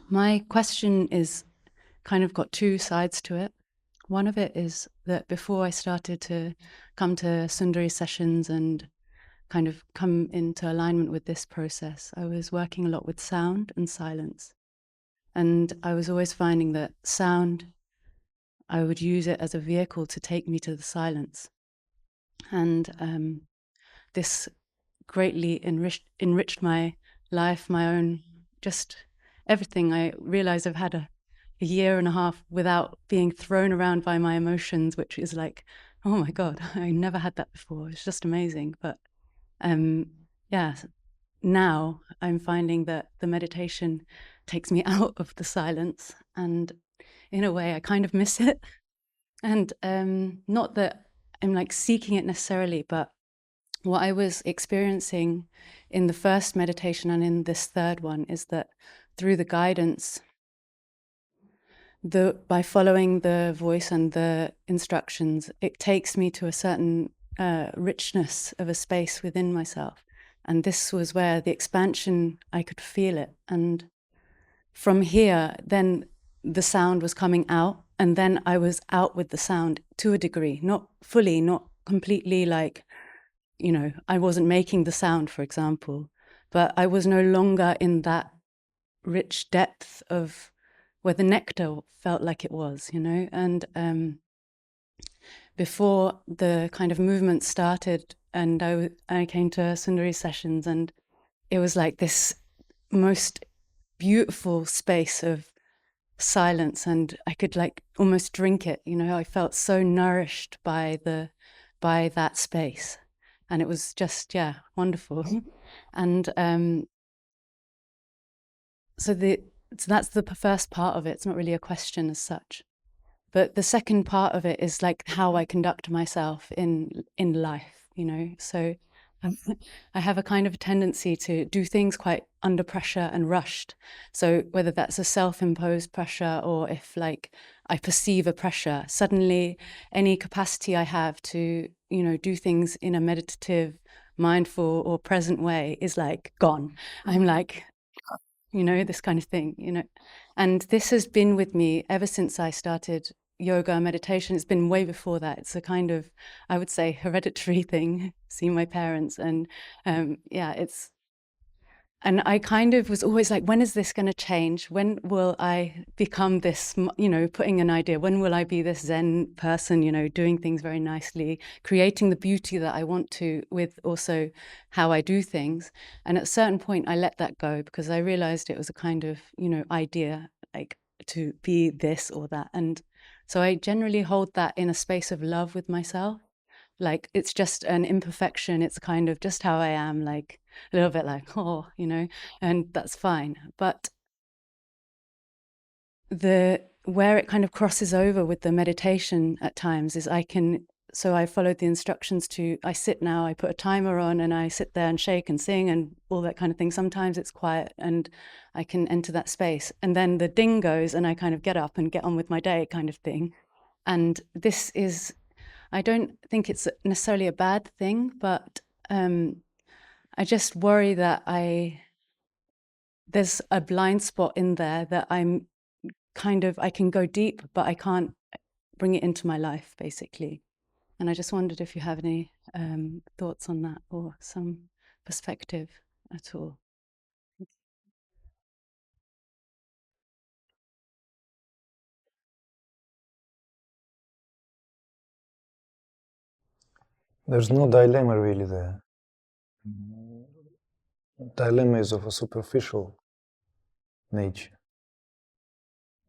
My question is kind of got two sides to it. One of it is that before I started to come to Sundari sessions and kind of come into alignment with this process, I was working a lot with sound and silence. And I was always finding that sound, I would use it as a vehicle to take me to the silence. And this greatly enriched my life, my own, just everything. I realized I've had a year and a half without being thrown around by my emotions, which is like, oh my God, I never had that before. It's just amazing. But yeah, now I'm finding that the meditation takes me out of the silence, and in a way I kind of miss it. And not that I'm like seeking it necessarily, but what I was experiencing in the first meditation and in this third one is that through the guidance, by following the voice and the instructions, it takes me to a certain richness of a space within myself. And this was where the expansion, I could feel it. And from here, then the sound was coming out, and then I was out with the sound to a degree, not fully, not completely, like, you know, I wasn't making the sound, for example, but I was no longer in that rich depth of where the nectar felt like it was, you know. And before the kind of movement started, and I came to Sundari sessions, and it was like this most beautiful space of silence, and I could like almost drink it, you know. I felt so nourished by that space, and it was just, yeah, wonderful. And so that's the first part of it. It's not really a question as such, but the second part of it is like how I conduct myself in life, you know. So I have a kind of tendency to do things quite under pressure and rushed. So whether that's a self-imposed pressure, or if like I perceive a pressure, suddenly any capacity I have to, you know, do things in a meditative, mindful or present way is like gone. I'm like, you know, this kind of thing, you know. And this has been with me ever since I started yoga and meditation. It's been way before that. It's a kind of, I would say, hereditary thing, seeing my parents. And yeah, and I kind of was always like, when is this going to change? When will I become this, you know, putting an idea, when will I be this Zen person, you know, doing things very nicely, creating the beauty that I want to with also how I do things. And at a certain point, I let that go because I realized it was a kind of, you know, idea, like to be this or that. And so I generally hold that in a space of love with myself. Like, it's just an imperfection. It's kind of just how I am, like a little bit like, oh, you know, and that's fine. But where it kind of crosses over with the meditation at times is so I followed the instructions I sit now, I put a timer on and I sit there and shake and sing and all that kind of thing. Sometimes it's quiet and I can enter that space. And then the ding goes and I kind of get up and get on with my day kind of thing. And this is, I don't think it's necessarily a bad thing, but I just worry that there's a blind spot in there that I can go deep, but I can't bring it into my life, basically. And I just wondered if you have any thoughts on that or some perspective at all. There's no dilemma really there. Dilemma is of a superficial nature.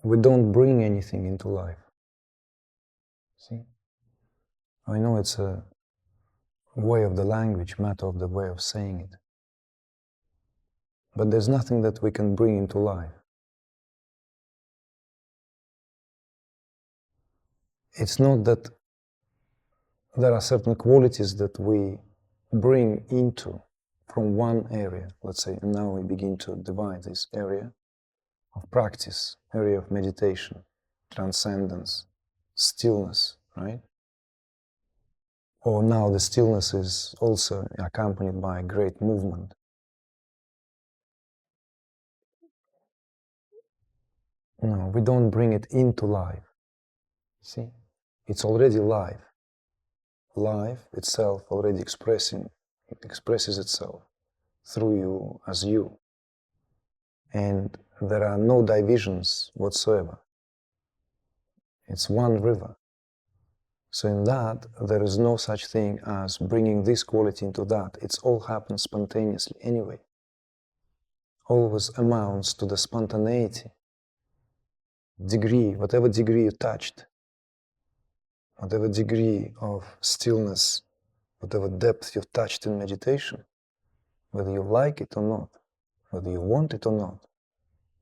We don't bring anything into life. See? I know it's a way of the language, matter of the way of saying it. But there's nothing that we can bring into life. It's not that there are certain qualities that we bring into from one area, let's say, and now we begin to divide this area of practice, area of meditation, transcendence, stillness, right? Or now the stillness is also accompanied by a great movement. No, we don't bring it into life. See? It's already life. Life itself already expresses itself through you as you. And there are no divisions whatsoever. It's one river. So in that, there is no such thing as bringing this quality into that. It's all happens spontaneously anyway. Always amounts to the spontaneity, degree, whatever degree you touched, whatever degree of stillness, whatever depth you've touched in meditation, whether you like it or not, whether you want it or not,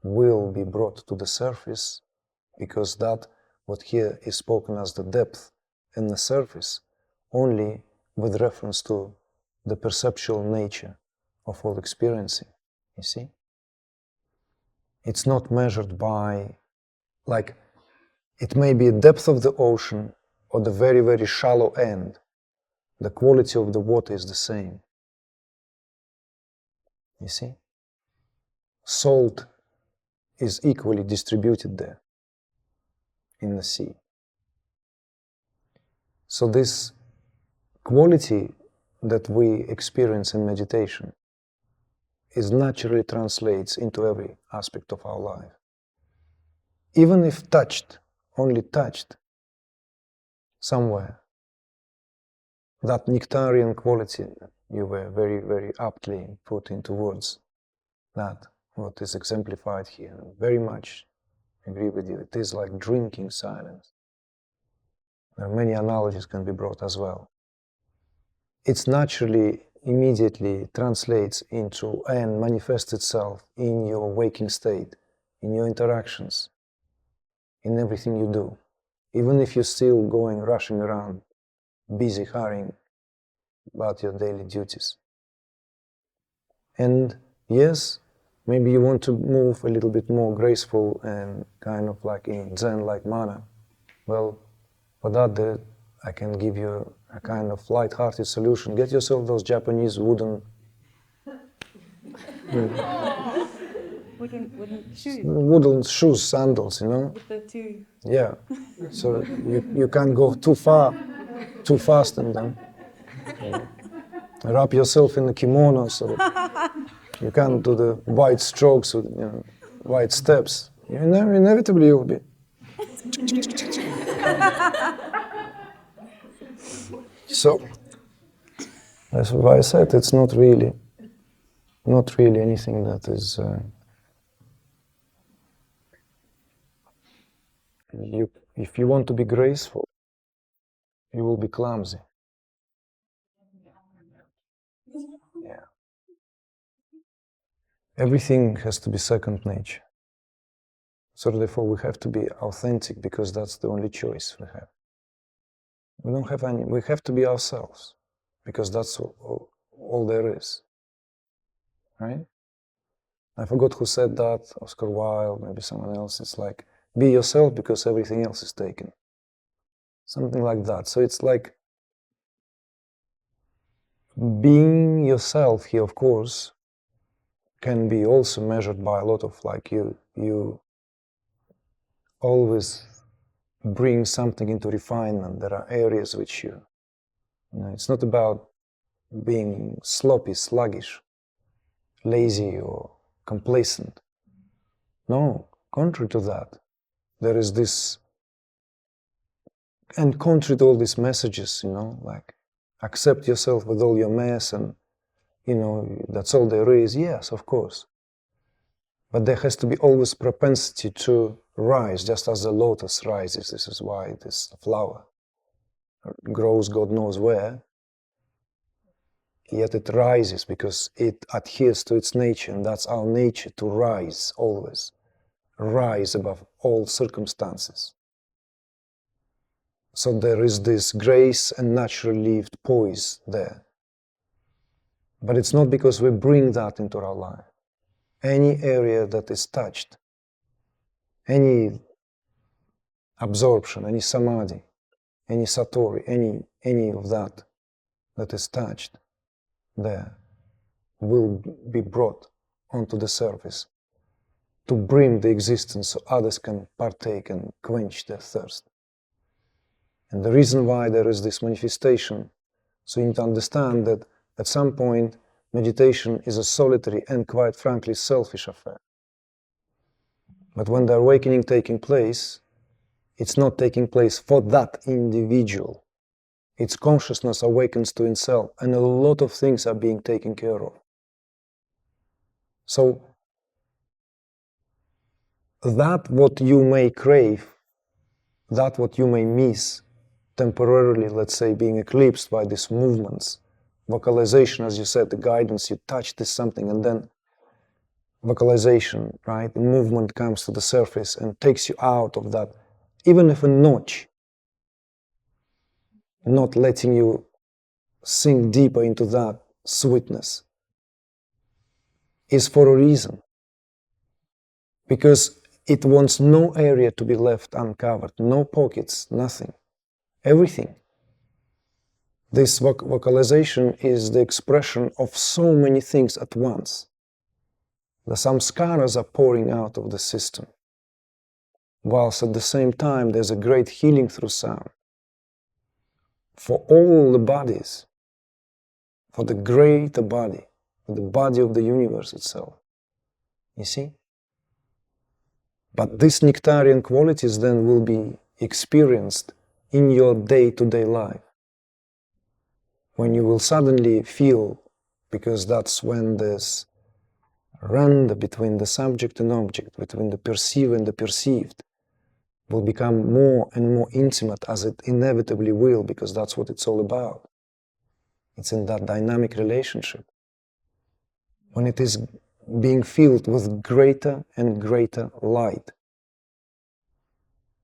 will be brought to the surface, because that, what here is spoken as the depth and the surface, only with reference to the perceptual nature of all experiencing, you see? It's not measured by, like, it may be a depth of the ocean or the very, very shallow end. The quality of the water is the same. You see? Salt is equally distributed there in the sea. So this quality that we experience in meditation is naturally translates into every aspect of our life. Even if touched, only touched somewhere, that nectarian quality you were very, very aptly put into words, that what is exemplified here, very much agree with you. It is like drinking silence. There are many analogies can be brought as well. It's naturally, immediately translates into and manifests itself in your waking state, in your interactions, in everything you do. Even if you're still going, rushing around, busy, hurrying about your daily duties. And yes, maybe you want to move a little bit more graceful and kind of like in Zen-like manner. Well, for that, I can give you a kind of light-hearted solution. Get yourself those Japanese wooden shoes, sandals, you know? With the two. Yeah. So you can't go too far, too fast in them. Wrap yourself in a kimono so that you can't do the wide strokes with, wide steps. Inevitably you'll be. So, that's why I said it's not really anything that is. If you want to be graceful, you will be clumsy. Yeah. Everything has to be second nature. So therefore we have to be authentic, because that's the only choice we have. We don't have any, we have to be ourselves, because that's all there is. Right? I forgot who said that, Oscar Wilde, maybe someone else. It's like, be yourself because everything else is taken. Something like that. So it's like, being yourself here, of course, can be also measured by a lot of, like, you always bring something into refinement. There are areas which you know, it's not about being sloppy, sluggish, lazy or complacent. No, contrary to that, there is this, and contrary to all these messages, like, accept yourself with all your mess and, that's all there is. Yes, of course. But there has to be always propensity to rise, just as the lotus rises. This is why this flower grows God knows where. Yet it rises because it adheres to its nature, and that's our nature, to rise always. Rise above all circumstances. So there is this grace and naturally lived poise there. But it's not because we bring that into our life. Any area that is touched, any absorption, any samadhi, any satori, any of that is touched there will be brought onto the surface to brim the existence so others can partake and quench their thirst. And the reason why there is this manifestation, so you need to understand that at some point meditation is a solitary and quite frankly selfish affair. But when the awakening taking place, it's not taking place for that individual. Its consciousness awakens to itself, and a lot of things are being taken care of. So that what you may crave, that what you may miss, temporarily, let's say, being eclipsed by these movements, vocalization, as you said, the guidance, you touch this something, and then vocalization, right? The movement comes to the surface and takes you out of that, even if a notch, not letting you sink deeper into that sweetness, is for a reason. Because it wants no area to be left uncovered, no pockets, nothing, everything. This vocalization is the expression of so many things at once. The samskaras are pouring out of the system, whilst at the same time there's a great healing through sound for all the bodies, for the greater body, for the body of the universe itself. You see? But these nectarian qualities then will be experienced in your day-to-day life. When you will suddenly feel, because that's when there's render between the subject and object, between the perceived and the perceived, will become more and more intimate, as it inevitably will, because that's what it's all about. It's in that dynamic relationship. When it is being filled with greater and greater light,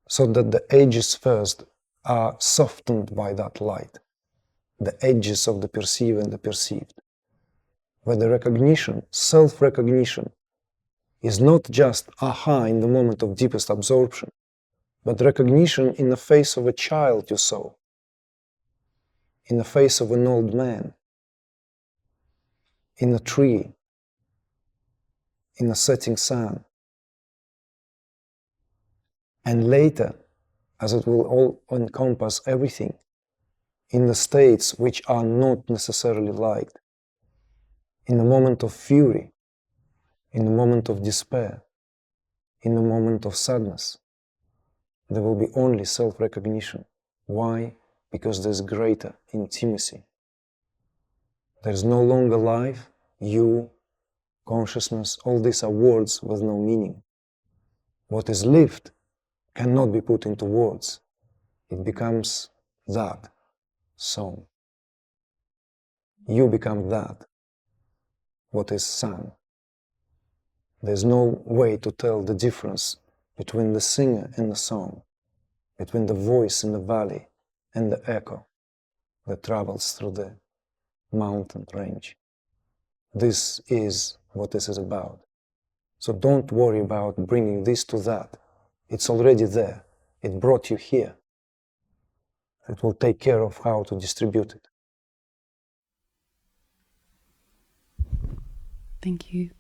so that the edges first are softened by that light, the edges of the perceived and the perceived, where the recognition, self-recognition, is not just aha in the moment of deepest absorption, but recognition in the face of a child you saw, in the face of an old man, in a tree, in a setting sun. And later, as it will all encompass everything, in the states which are not necessarily liked, in the moment of fury, in the moment of despair, in the moment of sadness, there will be only self-recognition. Why? Because there's greater intimacy. There's no longer life, you, consciousness, all these are words with no meaning. What is lived cannot be put into words. It becomes that song. You become that, what is sung. There's no way to tell the difference between the singer and the song, between the voice in the valley and the echo that travels through the mountain range. This is what this is about. So don't worry about bringing this to that. It's already there. It brought you here. It will take care of how to distribute it. Thank you.